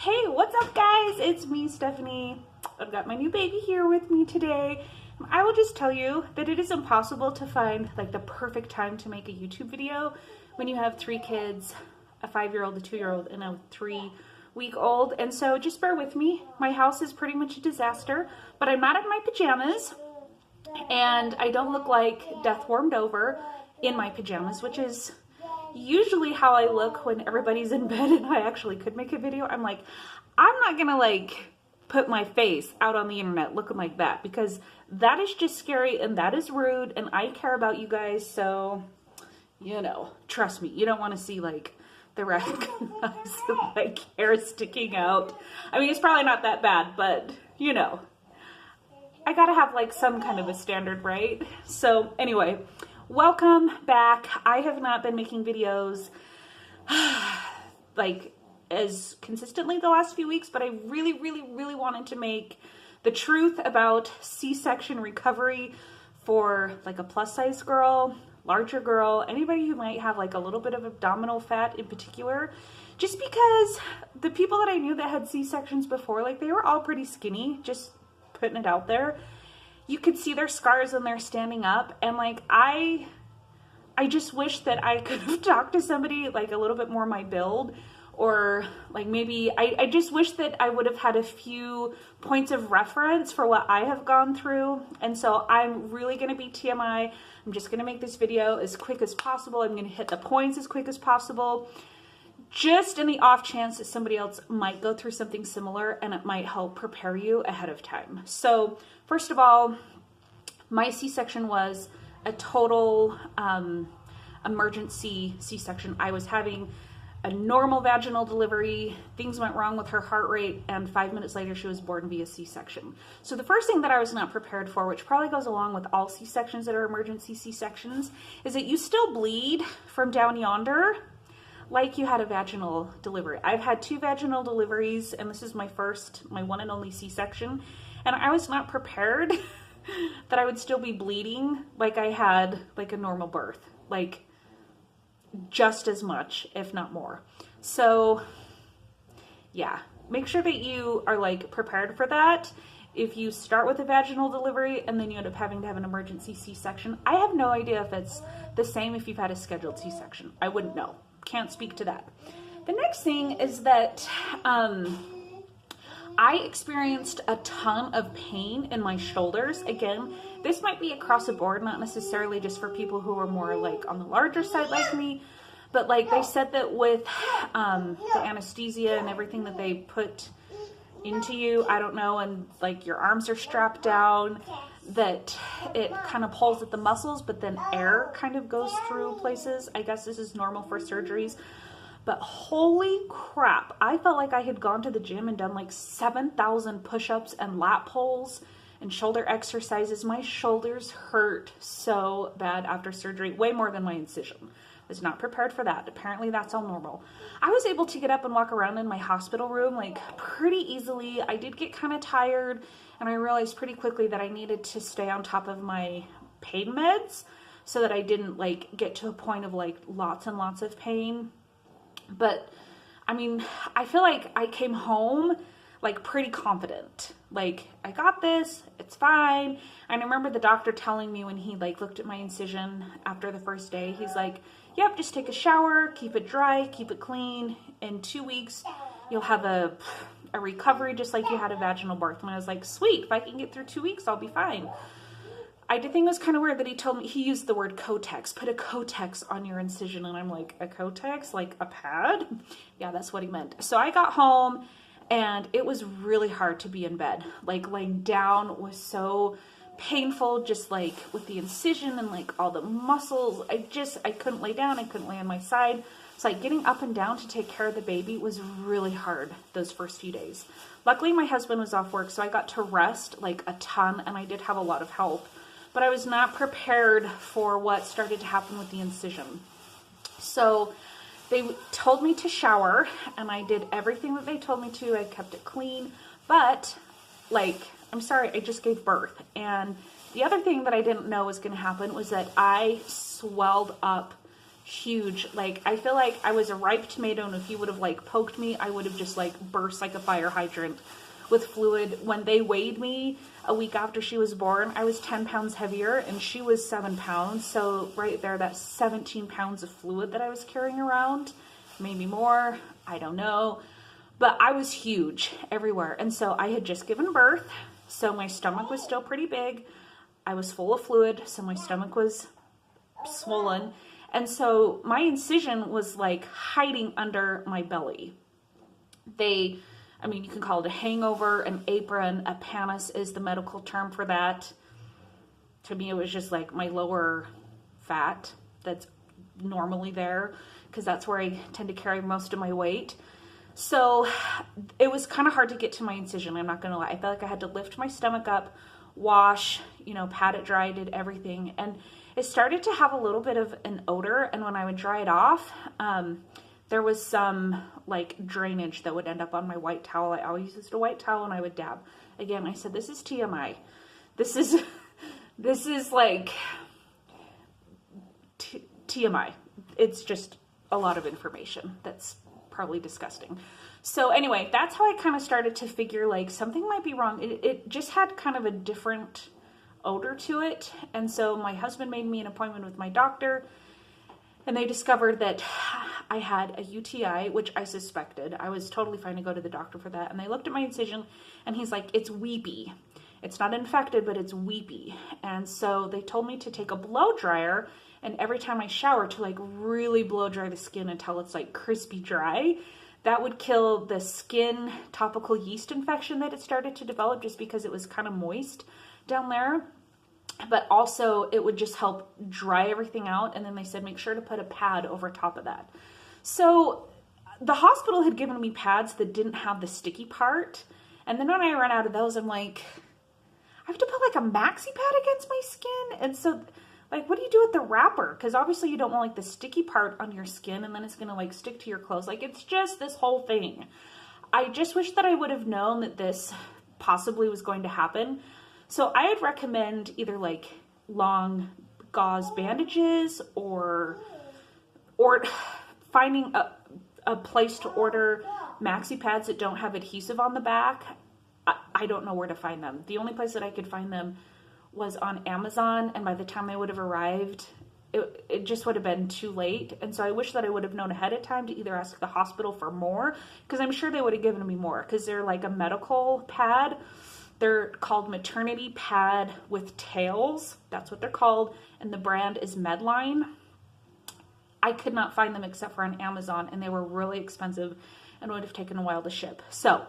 Hey, what's up guys? It's me, Stephanie. I've got my new baby here with me today. I will just tell you that it is impossible to find like the perfect time to make a YouTube video when you have 3 kids, a 5-year-old, a 2-year-old, and a 3-week-old. And so just bear with me. My house is pretty much a disaster, but I'm not in my pajamas and I don't look like death warmed over in my pajamas, which is usually how I look when everybody's in bed and I actually could make a video. I'm like, I'm not gonna like put my face out on the internet looking like that because that is just scary and that is rude and I care about you guys, so you know, trust me, you don't want to see like the recognized like hair sticking out. I mean, it's probably not that bad, but you know, I gotta have like some kind of a standard, right? So anyway, welcome back. I have not been making videos like as consistently the last few weeks, but I really wanted to make the truth about C-section recovery for like a plus size girl, larger girl, anybody who might have like a little bit of abdominal fat in particular, just because the people that I knew that had C-sections before, like they were all pretty skinny, just putting it out there. You could see their scars when they're standing up, and like I just wish that I could have talked to somebody like a little bit more my build, or like maybe I just wish that I would have had a few points of reference for what I have gone through. And so I'm really going to be TMI. I'm just going to make this video as quick as possible. I'm going to hit the points as quick as possible, just in the off chance that somebody else might go through something similar and it might help prepare you ahead of time. So first of all, my C-section was a total emergency C-section. I was having a normal vaginal delivery, things went wrong with her heart rate, and 5 minutes later she was born via C-section. So the first thing that I was not prepared for, which probably goes along with all C-sections that are emergency C-sections, is that you still bleed from down yonder like you had a vaginal delivery. I've had 2 vaginal deliveries, and this is my one and only C-section, and I was not prepared that I would still be bleeding like I had like a normal birth, like just as much, if not more. So yeah, make sure that you are like prepared for that. If you start with a vaginal delivery and then you end up having to have an emergency C-section, I have no idea if it's the same if you've had a scheduled C-section. I wouldn't know. Can't speak to that. The next thing is that I experienced a ton of pain in my shoulders. Again, this might be across the board, not necessarily just for people who are more like on the larger side like me, but like they said that with the anesthesia and everything that they put into you, I don't know, and like your arms are strapped down, that it kind of pulls at the muscles, but then air kind of goes through places. I guess this is normal for surgeries. But holy crap, I felt like I had gone to the gym and done like 7,000 push-ups and lat pulls and shoulder exercises. My shoulders hurt so bad after surgery, way more than my incision. I was not prepared for that. Apparently that's all normal. I was able to get up and walk around in my hospital room like pretty easily. I did get kind of tired, and I realized pretty quickly that I needed to stay on top of my pain meds so that I didn't like get to a point of like lots and lots of pain. But I mean, I feel like I came home like pretty confident. Like, I got this, it's fine. And I remember the doctor telling me when he like looked at my incision after the first day, he's like, yep, just take a shower, keep it dry, keep it clean. In 2 weeks, you'll have a recovery just like you had a vaginal birth. And I was like, sweet, if I can get through 2 weeks, I'll be fine. I did think it was kind of weird that he told me, he used the word Kotex, put a Kotex on your incision. And I'm like, a Kotex, like a pad? Yeah, that's what he meant. So I got home and it was really hard to be in bed. Like laying down was so painful, just like with the incision and like all the muscles. I couldn't lay down. I couldn't lay on my side. So like getting up and down to take care of the baby was really hard those first few days. Luckily, my husband was off work, so I got to rest like a ton, and I did have a lot of help. But I was not prepared for what started to happen with the incision. So they told me to shower, and I did everything that they told me to. I kept it clean, but like, I'm sorry, I just gave birth. And the other thing that I didn't know was going to happen was that I swelled up huge. Like, I feel like I was a ripe tomato, and if you would have like poked me, I would have just like burst like a fire hydrant with fluid. When they weighed me a week after she was born, I was 10 pounds heavier and she was 7 pounds. So right there, that's 17 pounds of fluid that I was carrying around, maybe more, I don't know. But I was huge everywhere. And so I had just given birth, so my stomach was still pretty big. I was full of fluid, so my stomach was swollen. And so my incision was like hiding under my belly. You can call it a hangover, an apron, a pannus is the medical term for that. To me, it was just like my lower fat that's normally there, because that's where I tend to carry most of my weight. So it was kind of hard to get to my incision, I'm not going to lie. I felt like I had to lift my stomach up, wash, pat it dry, did everything. And it started to have a little bit of an odor. And when I would dry it off, there was some like drainage that would end up on my white towel. I always used a white towel and I would dab. Again, I said, this is TMI. This is like TMI. It's just a lot of information that's probably disgusting. So anyway, that's how I kind of started to figure like something might be wrong. It just had kind of a different odor to it. And so my husband made me an appointment with my doctor, and they discovered that I had a UTI, which I suspected. I was totally fine to go to the doctor for that. And they looked at my incision and he's like, it's weepy. It's not infected, but it's weepy. And so they told me to take a blow dryer, and every time I shower to like really blow dry the skin until it's like crispy dry. That would kill the skin topical yeast infection that it started to develop just because it was kind of moist down there. But also it would just help dry everything out. And then they said, make sure to put a pad over top of that. So the hospital had given me pads that didn't have the sticky part. And then when I ran out of those, I'm like, I have to put like a maxi pad against my skin. And so like, what do you do with the wrapper? Because obviously you don't want like the sticky part on your skin, and then it's going to like stick to your clothes. Like, it's just this whole thing. I just wish that I would have known that this possibly was going to happen. So I would recommend either like long gauze bandages or finding a place to order maxi pads that don't have adhesive on the back. I don't know where to find them. The only place that I could find them was on Amazon, and by the time they would have arrived, it just would have been too late. And so I wish that I would have known ahead of time to either ask the hospital for more, because I'm sure they would have given me more, because they're like a medical pad. They're called maternity pad with tails. That's what they're called. And the brand is Medline. I could not find them except for on Amazon, and they were really expensive and would have taken a while to ship. So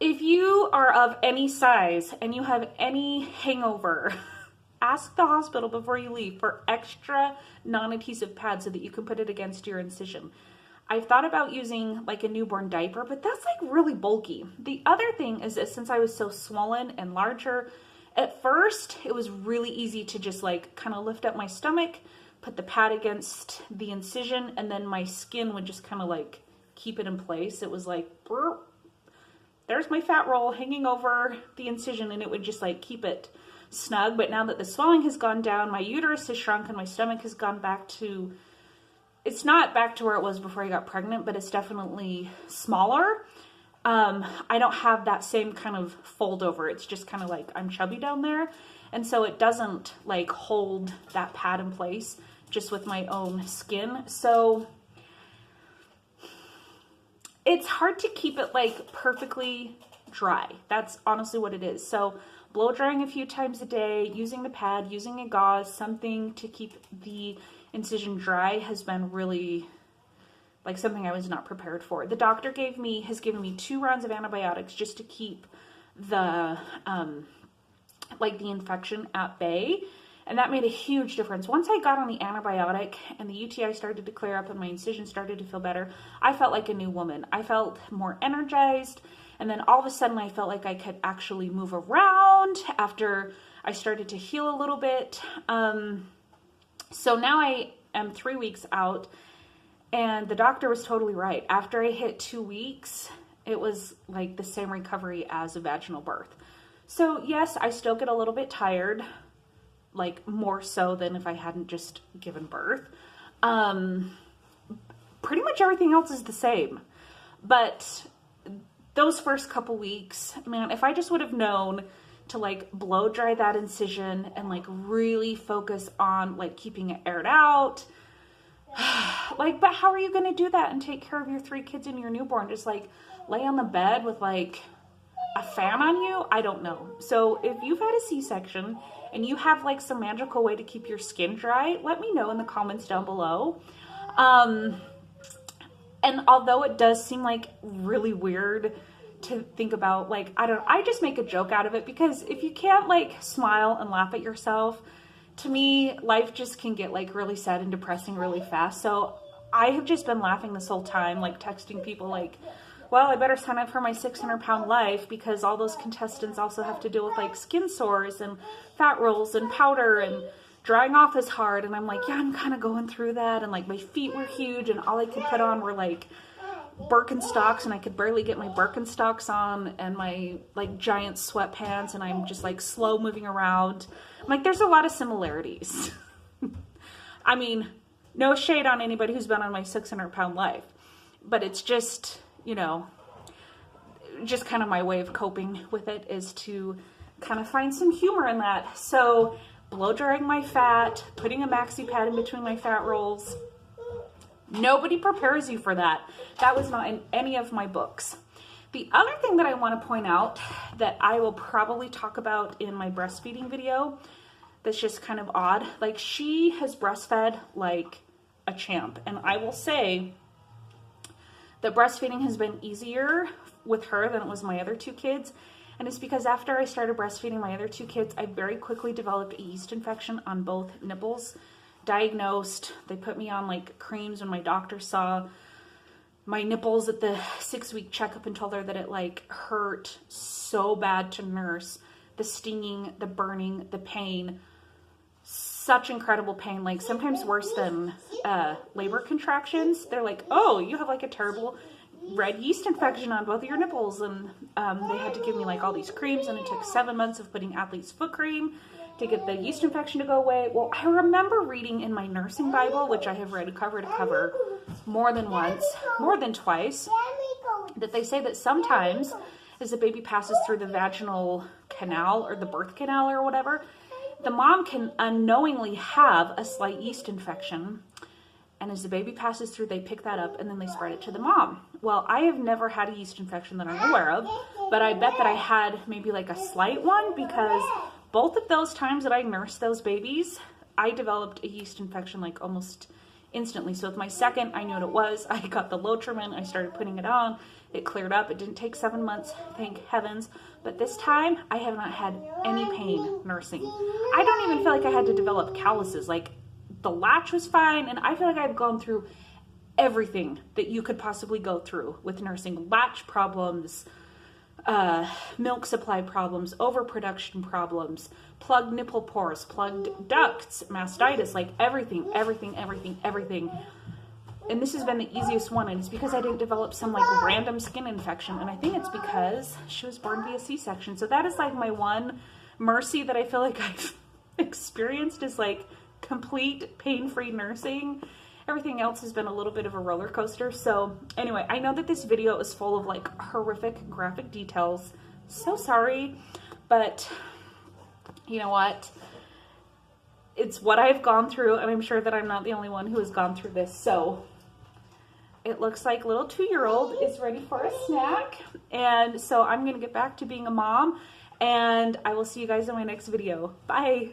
if you are of any size and you have any hangover, ask the hospital before you leave for extra non-adhesive pads so that you can put it against your incision. I've thought about using like a newborn diaper, but that's like really bulky. The other thing is that since I was so swollen and larger, at first it was really easy to just like kind of lift up my stomach, put the pad against the incision, and then my skin would just kind of like keep it in place. It was like, burp. There's my fat roll hanging over the incision, and it would just like keep it snug. But now that the swelling has gone down, my uterus has shrunk and my stomach has gone back to, it's not back to where it was before I got pregnant, but it's definitely smaller. I don't have that same kind of fold over. It's just kind of like I'm chubby down there. And so it doesn't like hold that pad in place just with my own skin. So it's hard to keep it like perfectly dry. That's honestly what it is. So blow drying a few times a day, using the pad, using a gauze, something to keep the incision dry has been really like something I was not prepared for. The doctor has given me 2 rounds of antibiotics just to keep the like the infection at bay. And that made a huge difference. Once I got on the antibiotic and the UTI started to clear up and my incision started to feel better, I felt like a new woman. I felt more energized. And then all of a sudden I felt like I could actually move around after I started to heal a little bit. So now I am 3 weeks out, and the doctor was totally right. After I hit 2 weeks, it was like the same recovery as a vaginal birth. So yes, I still get a little bit tired, like more so than if I hadn't just given birth. Pretty much everything else is the same. But those first couple weeks, man, if I just would have known to like blow dry that incision and like really focus on like keeping it aired out. Like, but how are you going to do that and take care of your 3 kids and your newborn? Just like lay on the bed with like a fan on you? I don't know. So if you've had a C-section and you have like some magical way to keep your skin dry, let me know in the comments down below. And although it does seem like really weird to think about, like, I just make a joke out of it, because if you can't like smile and laugh at yourself, to me, life just can get like really sad and depressing really fast. So I have just been laughing this whole time, like texting people like, well, I better sign up for my 600-pound life, because all those contestants also have to deal with like skin sores and fat rolls and powder, and drying off is hard. And I'm like, yeah, I'm kind of going through that. And like my feet were huge and all I could put on were like Birkenstocks, and I could barely get my Birkenstocks on, and my like giant sweatpants, and I'm just like slow moving around. I'm like, there's a lot of similarities. I mean, no shade on anybody who's been on my 600-pound life, but it's just, you know, just kind of my way of coping with it is to kind of find some humor in that. So blow drying my fat, putting a maxi pad in between my fat rolls. Nobody prepares you for that. That was not in any of my books. The other thing that I want to point out that I will probably talk about in my breastfeeding video that's just kind of odd. Like, she has breastfed like a champ. And I will say that breastfeeding has been easier with her than it was my other 2 kids. And it's because after I started breastfeeding my other 2 kids, I very quickly developed a yeast infection on both nipples. Diagnosed, they put me on like creams when my doctor saw my nipples at the 6-week checkup and told her that it like hurt so bad to nurse. The stinging, the burning, the pain, such incredible pain, like sometimes worse than labor contractions. They're like, oh, you have like a terrible red yeast infection on both of your nipples. And they had to give me like all these creams, and it took 7 months of putting athlete's foot cream to get the yeast infection to go away. Well, I remember reading in my nursing Bible, which I have read cover to cover more than once, more than twice, that they say that sometimes as the baby passes through the vaginal canal or the birth canal or whatever, the mom can unknowingly have a slight yeast infection. And as the baby passes through, they pick that up and then they spread it to the mom. Well, I have never had a yeast infection that I'm aware of, but I bet that I had maybe like a slight one, because both of those times that I nursed those babies, I developed a yeast infection like almost instantly. So with my second, I knew what it was. I got the Lotrimin, I started putting it on, it cleared up. It didn't take 7 months, thank heavens. But this time, I have not had any pain nursing. I don't even feel like I had to develop calluses. Like, the latch was fine, and I feel like I've gone through everything that you could possibly go through with nursing. Latch problems, milk supply problems, overproduction problems, plugged nipple pores, plugged ducts, mastitis, like everything. And this has been the easiest one, and it's because I didn't develop some like random skin infection, and I think it's because she was born via C-section. So that is like my one mercy that I feel like I've experienced, is like complete pain-free nursing. Everything else has been a little bit of a roller coaster. So anyway, I know that this video is full of like horrific graphic details. So sorry, but you know what? It's what I've gone through, and I'm sure that I'm not the only one who has gone through this. So it looks like little 2-year-old is ready for a snack. And so I'm going to get back to being a mom, and I will see you guys in my next video. Bye.